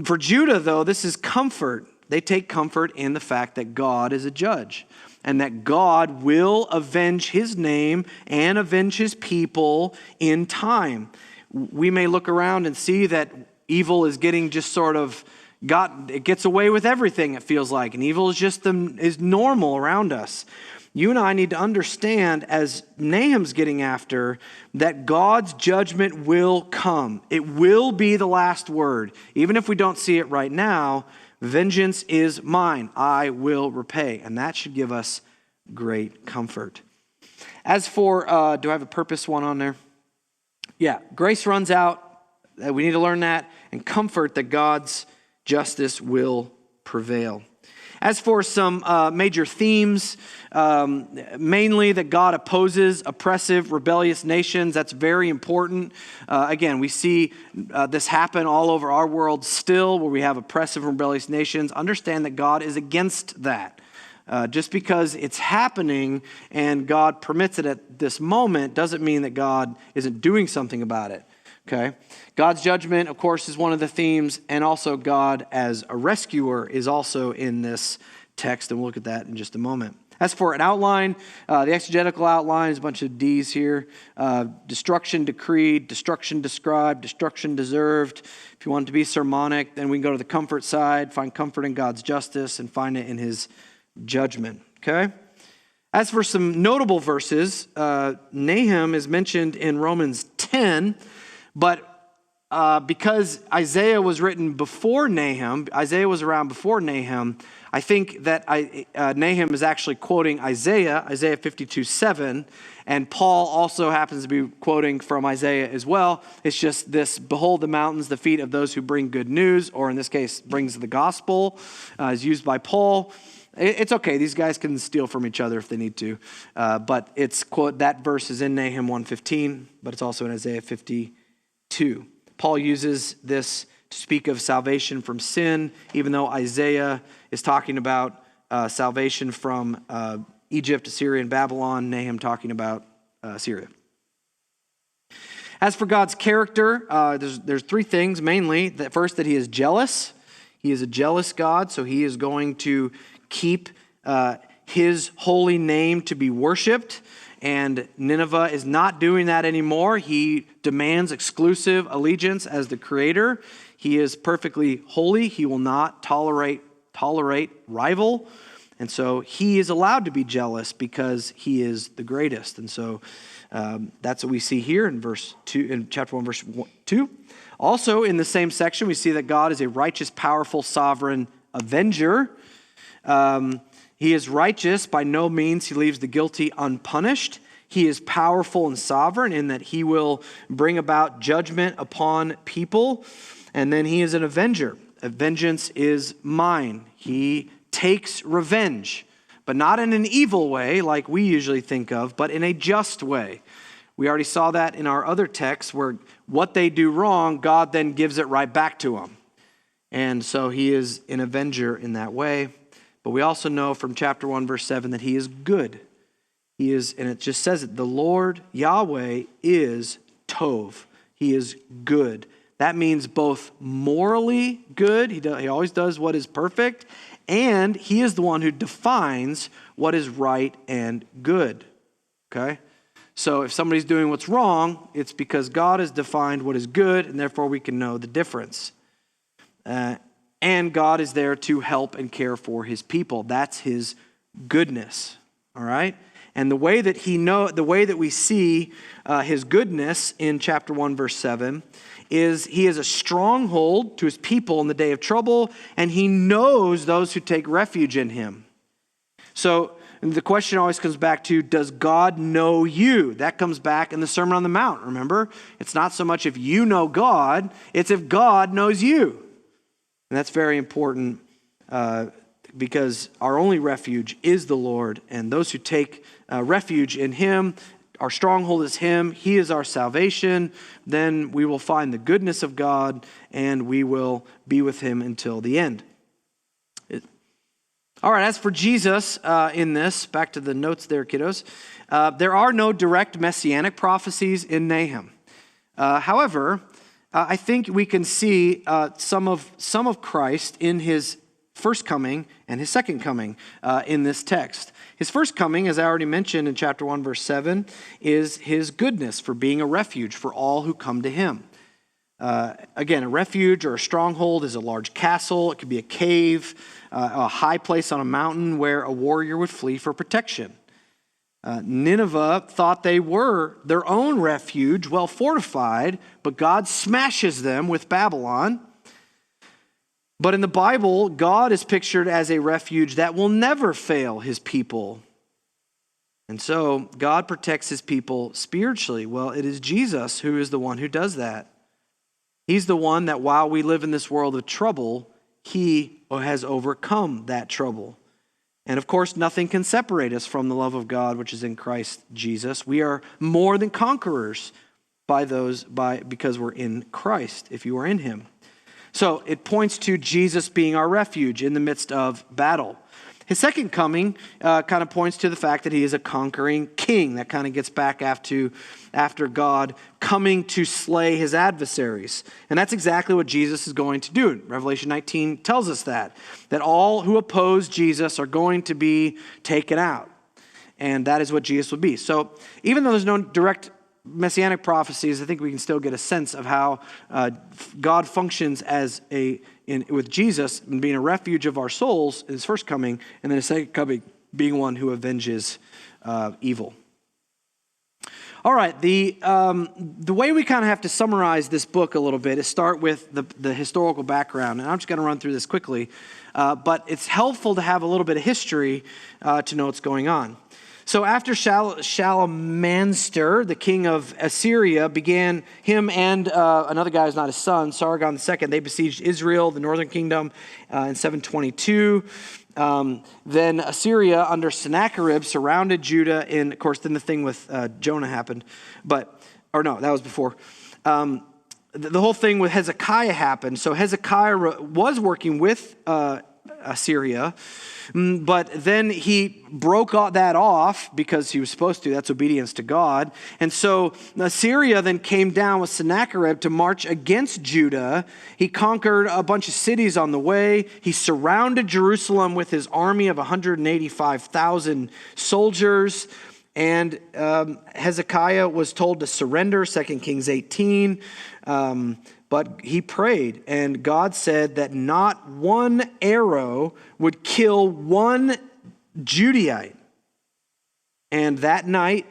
For Judah, though, this is comfort. They take comfort in the fact that God is a judge, and that God will avenge his name and avenge his people in time. We may look around and see that evil is getting just sort of it gets away with everything, it feels like, and evil is just is normal around us. You and I need to understand, as Nahum's getting after, that God's judgment will come. It will be the last word. Even if we don't see it right now, vengeance is mine. I will repay. And that should give us great comfort. As for, do I have a purpose one on there? Yeah, grace runs out. We need to learn that. And comfort that God's justice will prevail. As for some major themes, mainly that God opposes oppressive, rebellious nations. That's very important. Again, we see this happen all over our world still, where we have oppressive, rebellious nations. Understand that God is against that. Just because it's happening and God permits it at this moment doesn't mean that God isn't doing something about it. Okay? God's judgment, of course, is one of the themes, and also God as a rescuer is also in this text, and we'll look at that in just a moment. As for an outline, the exegetical outline is a bunch of D's here. Destruction decreed, destruction described, destruction deserved. If you want it to be sermonic, then we can go to the comfort side, find comfort in God's justice, and find it in his judgment. Okay? As for some notable verses, Nahum is mentioned in Romans 10, but because Isaiah was written before Nahum, Isaiah was around before Nahum, I think that Nahum is actually quoting Isaiah 52:7, and Paul also happens to be quoting from Isaiah as well. It's just this, behold the mountains, the feet of those who bring good news, or in this case, brings the gospel, is used by Paul. It's okay. These guys can steal from each other if they need to. But it's quote, that verse is in Nahum 1:15, but it's also in Isaiah 52. Paul uses this to speak of salvation from sin, even though Isaiah is talking about salvation from Egypt, Assyria, and Babylon. Nahum talking about Syria. As for God's character, there's three things mainly. First, that he is jealous. He is a jealous God, so he is going to keep his holy name to be worshipped. And Nineveh is not doing that anymore. He demands exclusive allegiance as the creator. He is perfectly holy. He will not tolerate rival. And so he is allowed to be jealous because he is the greatest. And so that's what we see here in chapter 1, verse 2. Also in the same section, we see that God is a righteous, powerful, sovereign avenger. He is righteous. By no means he leaves the guilty unpunished. He is powerful and sovereign in that he will bring about judgment upon people. And then he is an avenger. Vengeance is mine. He takes revenge, but not in an evil way like we usually think of, but in a just way. We already saw that in our other texts where what they do wrong, God then gives it right back to them. And so he is an avenger in that way. But we also know from chapter 1, verse 7, that he is good. He is, and it just says it, the Lord, Yahweh, is Tov. He is good. That means both morally good, he always does what is perfect, and he is the one who defines what is right and good. Okay? So if somebody's doing what's wrong, it's because God has defined what is good, and therefore we can know the difference. And God is there to help and care for his people. That's his goodness. All right? And the way that we see his goodness in chapter 1, verse 7 is he is a stronghold to his people in the day of trouble, and he knows those who take refuge in him. So the question always comes back to, does God know you? That comes back in the Sermon on the Mount, remember? It's not so much if you know God, it's if God knows you. And that's very important because our only refuge is the Lord, and those who take refuge in him, our stronghold is him, he is our salvation, then we will find the goodness of God, and we will be with him until the end. All right, as for Jesus in this, back to the notes there, kiddos, there are no direct messianic prophecies in Nahum. However, I think we can see some of Christ in his first coming and his second coming in this text. His first coming, as I already mentioned in chapter 1, verse 7, is his goodness for being a refuge for all who come to him. Again, a refuge or a stronghold is a large castle. It could be a cave, a high place on a mountain where a warrior would flee for protection. Nineveh thought they were their own refuge, well fortified, but God smashes them with Babylon. But in the Bible, God is pictured as a refuge that will never fail his people. And so God protects his people spiritually. Well, it is Jesus who is the one who does that. He's the one that while we live in this world of trouble, he has overcome that trouble. And of course, nothing can separate us from the love of God, which is in Christ Jesus. We are more than conquerors because we're in Christ, if you are in him. So it points to Jesus being our refuge in the midst of battle. His second coming kind of points to the fact that he is a conquering king. That kind of gets back after God coming to slay his adversaries. And that's exactly what Jesus is going to do. Revelation 19 tells us that all who oppose Jesus are going to be taken out. And that is what Jesus will be. So even though there's no direct messianic prophecies, I think we can still get a sense of how God functions with Jesus and being a refuge of our souls in his first coming, and then his second coming being one who avenges evil. All right, the way we kind of have to summarize this book a little bit is start with the historical background, and I'm just going to run through this quickly, but it's helpful to have a little bit of history to know what's going on. So after Shalmaneser, the king of Assyria, began, him and another guy who's not his son, Sargon II, they besieged Israel, the northern kingdom, in 722. Then Assyria under Sennacherib surrounded Judah, and of course then the thing with Jonah happened. That was before. The whole thing with Hezekiah happened. So Hezekiah was working with Assyria, but then he broke that off because he was supposed to. That's obedience to God. And so Assyria then came down with Sennacherib to march against Judah. He conquered a bunch of cities on the way. He surrounded Jerusalem with his army of 185,000 soldiers. And Hezekiah was told to surrender, 2 Kings 18. But he prayed, and God said that not one arrow would kill one Judahite. And that night,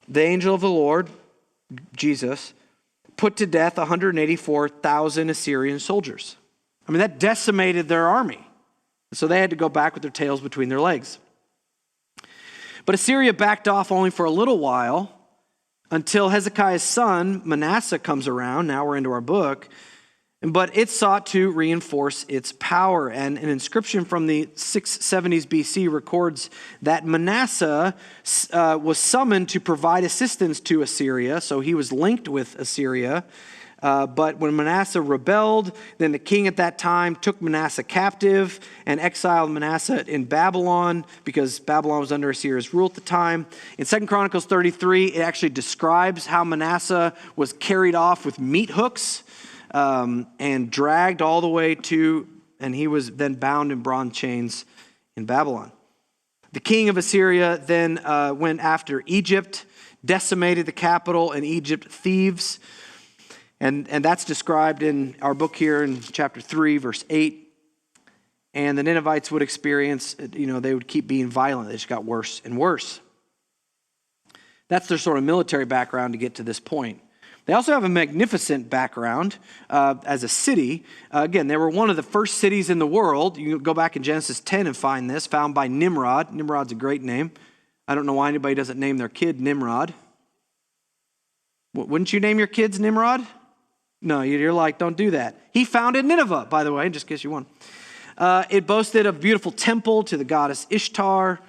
the angel of the Lord, Jesus, put to death 184,000 Assyrian soldiers. I mean, that decimated their army. So they had to go back with their tails between their legs. But Assyria backed off only for a little while, until Hezekiah's son, Manasseh, comes around. Now we're into our book. But it sought to reinforce its power. And an inscription from the 670s BC records that Manasseh was summoned to provide assistance to Assyria. So he was linked with Assyria. But when Manasseh rebelled, then the king at that time took Manasseh captive and exiled Manasseh in Babylon because Babylon was under Assyria's rule at the time. In 2 Chronicles 33, it actually describes how Manasseh was carried off with meat hooks and dragged all the way and he was then bound in bronze chains in Babylon. The king of Assyria then went after Egypt, decimated the capital in Egypt, Thebes. And that's described in our book here in chapter 3, verse 8. And the Ninevites would experience, they would keep being violent. They just got worse and worse. That's their sort of military background to get to this point. They also have a magnificent background as a city. Again, they were one of the first cities in the world. You can go back in Genesis 10 and find this, found by Nimrod. Nimrod's a great name. I don't know why anybody doesn't name their kid Nimrod. Wouldn't you name your kids Nimrod? No, you're like, don't do that. He founded Nineveh, by the way, just in case you want. It boasted a beautiful temple to the goddess Ishtar.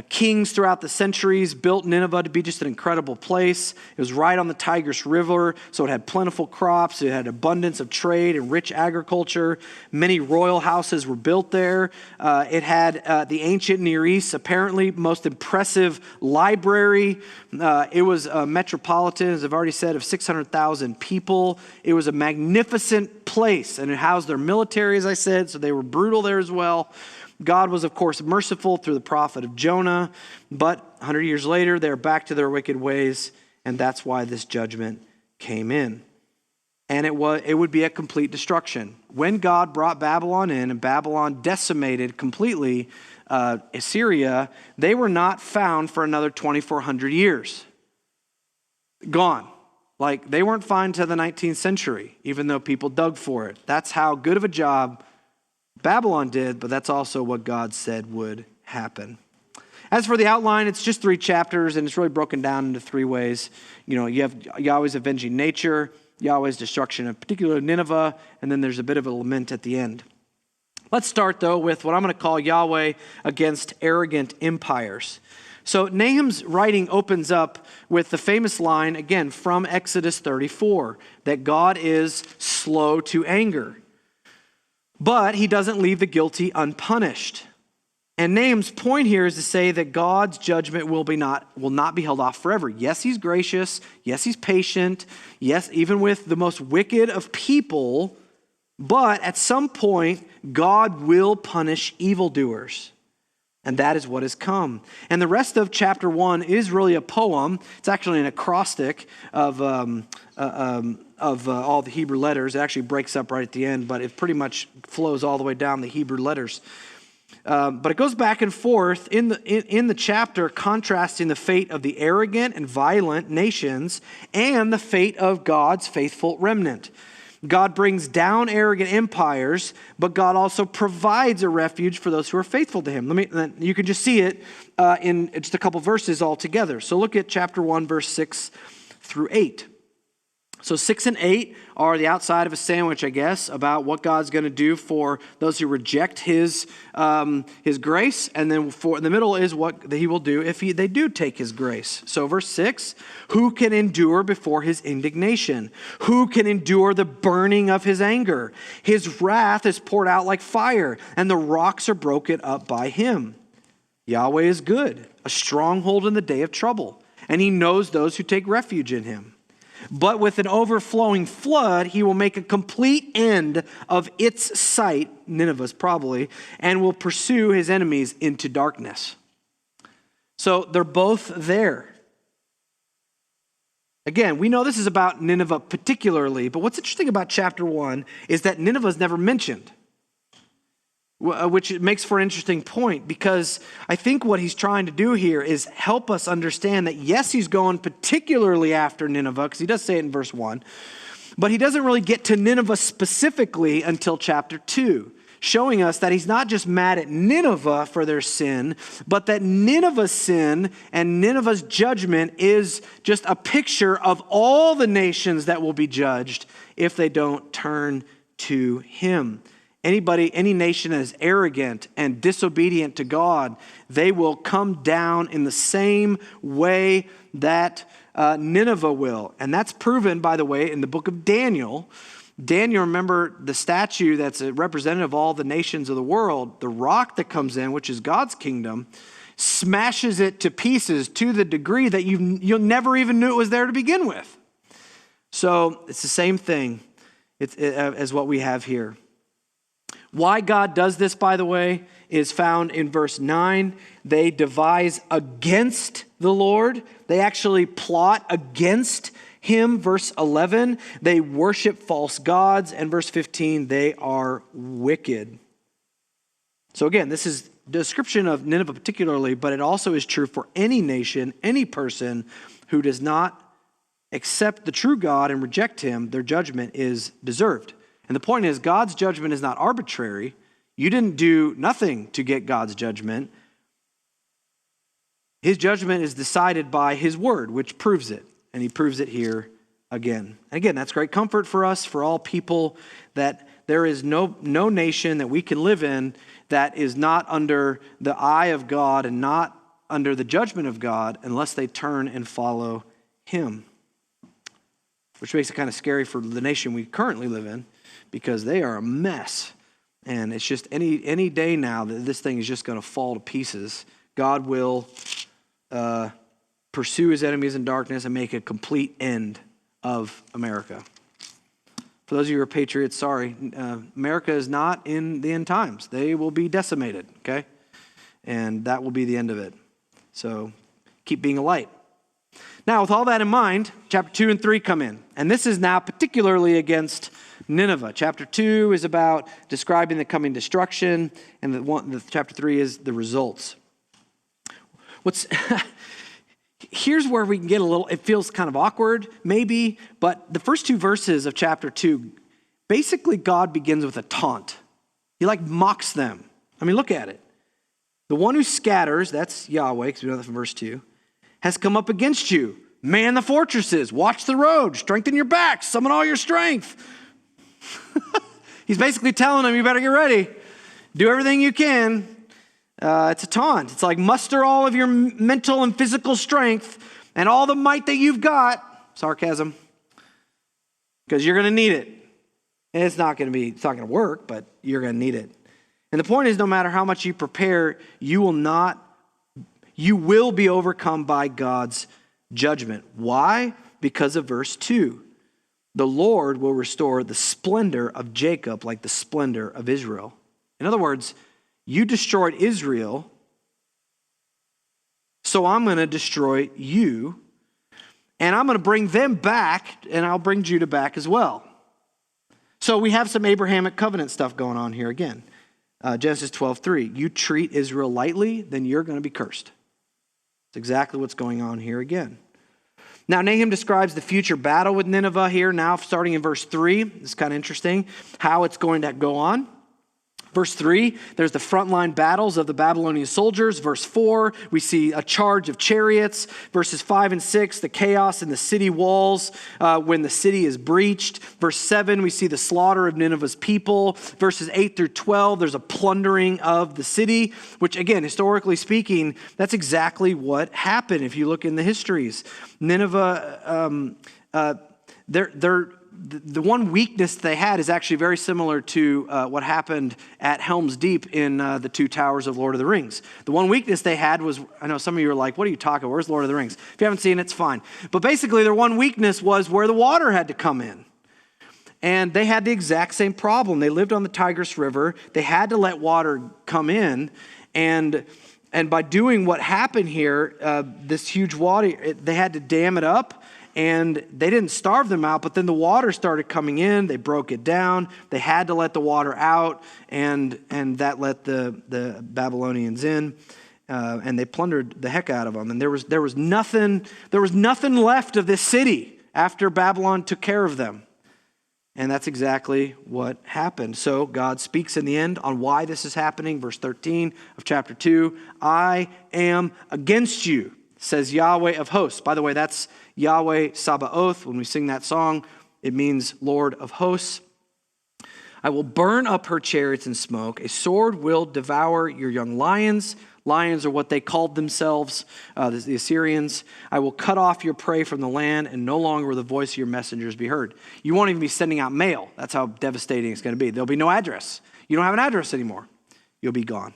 Kings throughout the centuries built Nineveh to be just an incredible place. It was right on the Tigris River, so it had plentiful crops. It had abundance of trade and rich agriculture. Many royal houses were built there. It had the ancient Near East's apparently most impressive library. It was a metropolitan, as I've already said, of 600,000 people. It was a magnificent place, and it housed their military, as I said, so they were brutal there as well. God was, of course, merciful through the prophet of Jonah, but 100 years later, they're back to their wicked ways, and that's why this judgment came in. And it would be a complete destruction. When God brought Babylon in, and Babylon decimated completely Assyria, they were not found for another 2,400 years. Gone. Like, they weren't found to the 19th century, even though people dug for it. That's how good of a job Babylon did, but that's also what God said would happen. As for the outline, it's just 3 chapters, and it's really broken down into 3 ways. You have Yahweh's avenging nature, Yahweh's destruction, in particular Nineveh, and then there's a bit of a lament at the end. Let's start, though, with what I'm going to call Yahweh against arrogant empires. So Nahum's writing opens up with the famous line, again, from Exodus 34, that God is slow to anger. But he doesn't leave the guilty unpunished. And Nahum's point here is to say that God's judgment will not be held off forever. Yes, he's gracious. Yes, he's patient. Yes, even with the most wicked of people. But at some point, God will punish evildoers. And that is what has come. And the rest of chapter 1 is really a poem. It's actually an acrostic of all the Hebrew letters. It actually breaks up right at the end, but it pretty much flows all the way down the Hebrew letters. But it goes back and forth in the chapter, contrasting the fate of the arrogant and violent nations and the fate of God's faithful remnant. God brings down arrogant empires, but God also provides a refuge for those who are faithful to him. You can just see it in just a couple verses all together. So look at chapter 1, verse 6 through 8. So 6 and 8 are the outside of a sandwich, I guess, about what God's going to do for those who reject his grace. And then in the middle is what he will do if they do take his grace. So verse 6, who can endure before his indignation? Who can endure the burning of his anger? His wrath is poured out like fire, and the rocks are broken up by him. Yahweh is good, a stronghold in the day of trouble, and he knows those who take refuge in him. But with an overflowing flood, he will make a complete end of its sight, Nineveh's probably, and will pursue his enemies into darkness. So they're both there. Again, we know this is about Nineveh particularly, but what's interesting about chapter 1 is that Nineveh is never mentioned, which makes for an interesting point, because I think what he's trying to do here is help us understand that, yes, he's going particularly after Nineveh, because he does say it in verse 1, but he doesn't really get to Nineveh specifically until chapter 2, showing us that he's not just mad at Nineveh for their sin, but that Nineveh's sin and Nineveh's judgment is just a picture of all the nations that will be judged if they don't turn to him. Any nation that is arrogant and disobedient to God, they will come down in the same way that Nineveh will. And that's proven, by the way, in the book of Daniel. Daniel, remember the statue that's a representative of all the nations of the world, the rock that comes in, which is God's kingdom, smashes it to pieces to the degree that you'll never even knew it was there to begin with. So it's the same thing as what we have here. Why God does this, by the way, is found in verse 9. They devise against the Lord. They actually plot against him. Verse 11, they worship false gods. And verse 15, they are wicked. So again, this is a description of Nineveh particularly, but it also is true for any nation, any person who does not accept the true God and reject him. Their judgment is deserved. And the point is, God's judgment is not arbitrary. You didn't do nothing to get God's judgment. His judgment is decided by his word, which proves it. And he proves it here again. And again, that's great comfort for us, for all people, that there is no nation that we can live in that is not under the eye of God and not under the judgment of God unless they turn and follow him. Which makes it kind of scary for the nation we currently live in, because they are a mess. And it's just any day now that this thing is just going to fall to pieces. God will pursue his enemies in darkness and make a complete end of America. For those of you who are patriots, sorry, America is not in the end times. They will be decimated, okay? And that will be the end of it. So keep being a light. Now, with all that in mind, chapter 2 and 3 come in. And this is now particularly against Nineveh. Chapter 2 is about describing the coming destruction, and the chapter 3 is the results. Here's where we can get it feels kind of awkward, maybe, but the first two verses of chapter 2, basically God begins with a taunt. He mocks them. I mean, look at it. The one who scatters, that's Yahweh, because we know that from verse 2, has come up against you. Man the fortresses, watch the road, strengthen your back, summon all your strength. He's basically telling them, you better get ready. Do everything you can. It's a taunt. It's like muster all of your mental and physical strength and all the might that you've got. Sarcasm. Because you're going to need it. And it's not going to work, but you're going to need it. And the point is, no matter how much you prepare, you will be overcome by God's judgment. Why? Because of verse 2. The Lord will restore the splendor of Jacob like the splendor of Israel. In other words, you destroyed Israel, so I'm going to destroy you, and I'm going to bring them back, and I'll bring Judah back as well. So we have some Abrahamic covenant stuff going on here again. Genesis 12:3. You treat Israel lightly, then you're going to be cursed. That's exactly what's going on here again. Now, Nahum describes the future battle with Nineveh here, now starting in verse 3. It's kind of interesting how it's going to go on. Verse 3, there's the frontline battles of the Babylonian soldiers. Verse 4, we see a charge of chariots. Verses 5 and 6, the chaos in the city walls when the city is breached. Verse 7, we see the slaughter of Nineveh's people. Verses 8 through 12, there's a plundering of the city, which again, historically speaking, that's exactly what happened if you look in the histories. Nineveh, the one weakness they had is actually very similar to what happened at Helm's Deep in the Two Towers of Lord of the Rings. The one weakness they had was, I know some of you are like, what are you talking about? Where's Lord of the Rings? If you haven't seen it, it's fine. But basically their one weakness was where the water had to come in. And they had the exact same problem. They lived on the Tigris River. They had to let water come in. And by doing what happened here, this huge water, they had to dam it up. And they didn't starve them out, but then the water started coming in. They broke it down. They had to let the water out, and that let the Babylonians in, and they plundered the heck out of them. And there was nothing left of this city after Babylon took care of them. And that's exactly what happened. So God speaks in the end on why this is happening. Verse 13 of chapter 2, I am against you, says Yahweh of hosts. By the way, that's Yahweh Sabaoth. When we sing that song, it means Lord of hosts. I will burn up her chariots in smoke. A sword will devour your young lions. Lions are what they called themselves, the Assyrians. I will cut off your prey from the land, and no longer will the voice of your messengers be heard. You won't even be sending out mail. That's how devastating it's going to be. There'll be no address. You don't have an address anymore. You'll be gone.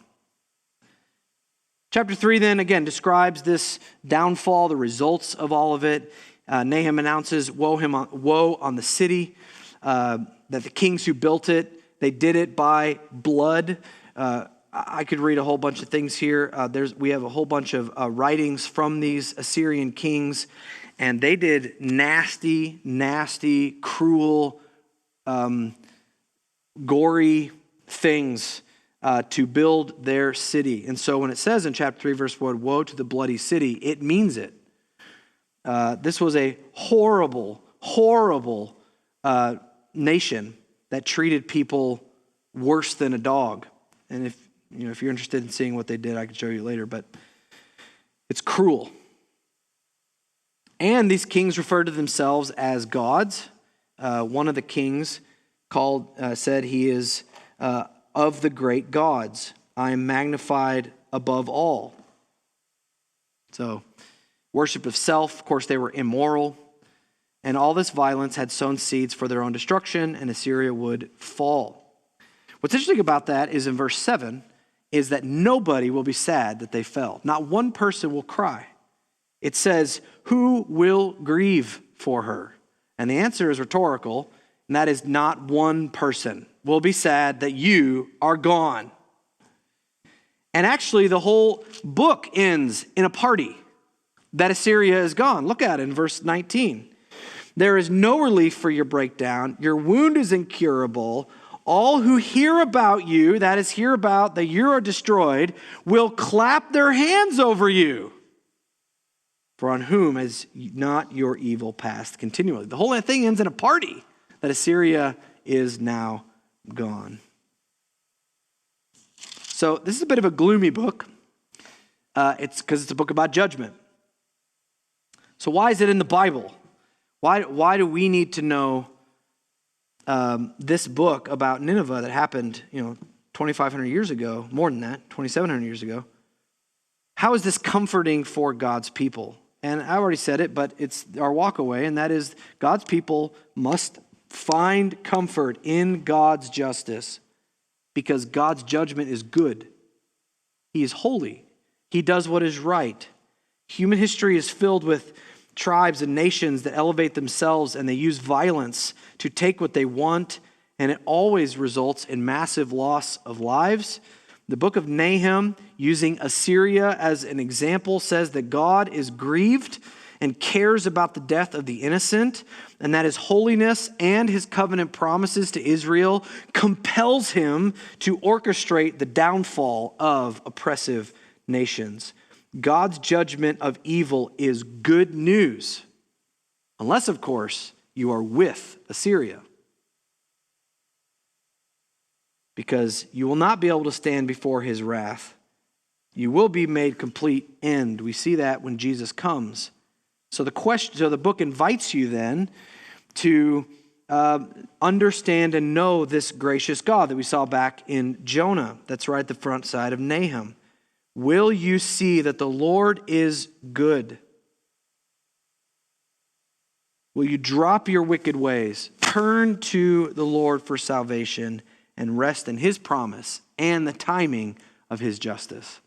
Chapter 3 then, again, describes this downfall, the results of all of it. Nahum announces woe on the city, that the kings who built it, they did it by blood. I could read a whole bunch of things here. We have a whole bunch of writings from these Assyrian kings, and they did nasty, cruel, gory things to build their city. And so when it says in chapter 3, verse 1, woe to the bloody city, it means it. This was a horrible nation that treated people worse than a dog. And if you're interested in seeing what they did, I can show you later, but it's cruel. And these kings referred to themselves as gods. One of the kings said he is of the great gods. I am magnified above all. So, worship of self, of course, they were immoral. And all this violence had sown seeds for their own destruction, and Assyria would fall. What's interesting about that is in verse 7, is that nobody will be sad that they fell. Not one person will cry. It says, who will grieve for her? And the answer is rhetorical, and that is not one person will be sad that you are gone. And actually, the whole book ends in a party that Assyria is gone. Look at it in verse 19. There is no relief for your breakdown. Your wound is incurable. All who hear about you, that is, hear about that you are destroyed, will clap their hands over you. For on whom has not your evil passed continually? The whole thing ends in a party that Assyria is now gone. So this is a bit of a gloomy book. It's because it's a book about judgment. So why is it in the Bible? Why do we need to know this book about Nineveh that happened, 2,500 years ago, more than that, 2,700 years ago? How is this comforting for God's people? And I already said it, but it's our walk away, and that is God's people must find comfort in God's justice because God's judgment is good. He is holy. He does what is right. Human history is filled with tribes and nations that elevate themselves and they use violence to take what they want, and it always results in massive loss of lives. The book of Nahum, using Assyria as an example, says that God is grieved and cares about the death of the innocent, and that his holiness and his covenant promises to Israel compels him to orchestrate the downfall of oppressive nations. God's judgment of evil is good news, unless, of course, you are with Assyria. Because you will not be able to stand before his wrath. You will be made complete end. We see that when Jesus comes. So the book invites you then to understand and know this gracious God that we saw back in Jonah. That's right at the front side of Nahum. Will you see that the Lord is good? Will you drop your wicked ways, turn to the Lord for salvation, and rest in his promise and the timing of his justice?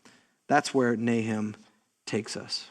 That's where Nahum takes us.